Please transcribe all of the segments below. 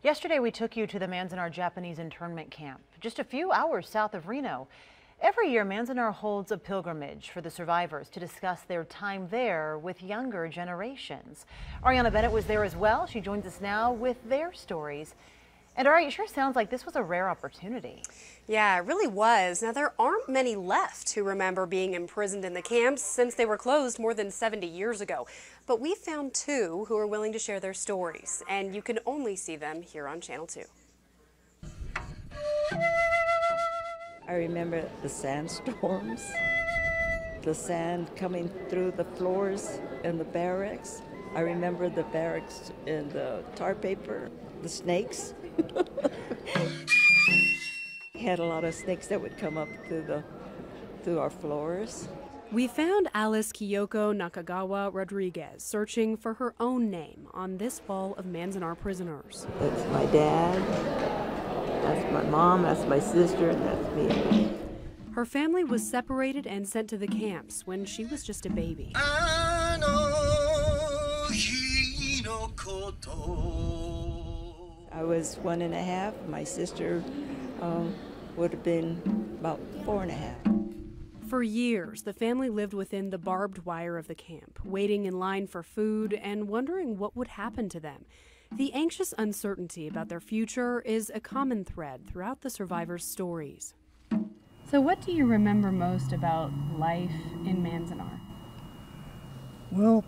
Yesterday, we took you to the Manzanar Japanese internment camp, just a few hours south of Reno. Every year, Manzanar holds a pilgrimage for the survivors to discuss their time there with younger generations. Ariana Bennett was there as well. She joins us now with their stories. And Ari, it sure sounds like this was a rare opportunity. Yeah, it really was. Now, there aren't many left who remember being imprisoned in the camps since they were closed more than 70 years ago. But we found two who are willing to share their stories, and you can only see them here on Channel 2. I remember the sandstorms, the sand coming through the floors in the barracks. I remember the barracks and the tar paper, the snakes. We had a lot of snakes that would come up through our floors. We found Alice Kyoko Nakagawa Rodriguez searching for her own name on this wall of Manzanar prisoners. That's my dad, that's my mom, that's my sister, and that's me. Her family was separated and sent to the camps when she was just a baby. I was 1.5. My sister would have been about 4.5. For years, the family lived within the barbed wire of the camp, waiting in line for food and wondering what would happen to them. The anxious uncertainty about their future is a common thread throughout the survivors' stories. So what do you remember most about life in Manzanar? Well,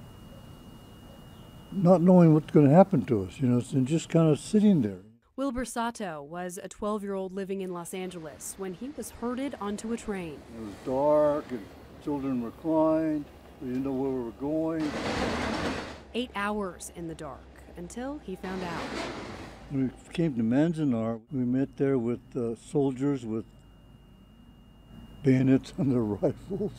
not knowing what's going to happen to us, and just kind of sitting there. Wilbur Sato was a 12-year-old living in Los Angeles when he was herded onto a train. It was dark and children reclined. We didn't know where we were going. 8 hours in the dark until he found out. When we came to Manzanar, we met there with soldiers with bayonets on their rifles,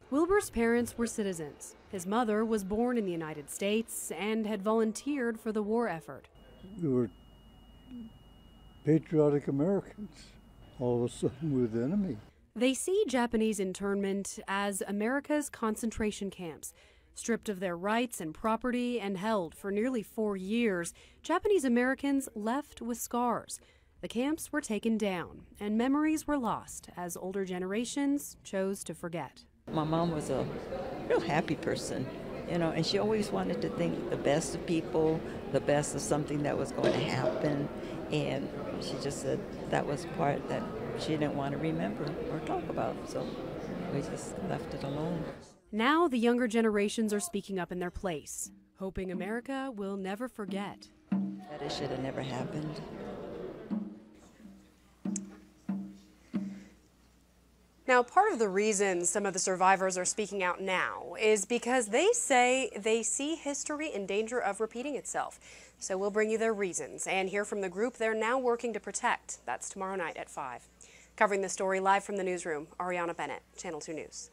Wilbur's parents were citizens. His mother was born in the United States and had volunteered for the war effort. We were patriotic Americans. All of a sudden, we were the enemy. They see Japanese internment as America's concentration camps. Stripped of their rights and property and held for nearly 4 years, Japanese Americans left with scars. The camps were taken down, and memories were lost as older generations chose to forget. My mom was a real happy person, and she always wanted to think the best of people, the best of something that was going to happen, and she just said that was part that she didn't want to remember or talk about, so we just left it alone. Now the younger generations are speaking up in their place, hoping America will never forget. That it should have never happened. Now, part of the reason some of the survivors are speaking out now is because they say they see history in danger of repeating itself. So we'll bring you their reasons and hear from the group they're now working to protect. That's tomorrow night at 5. Covering the story live from the newsroom, Ariana Bennett, Channel 2 News.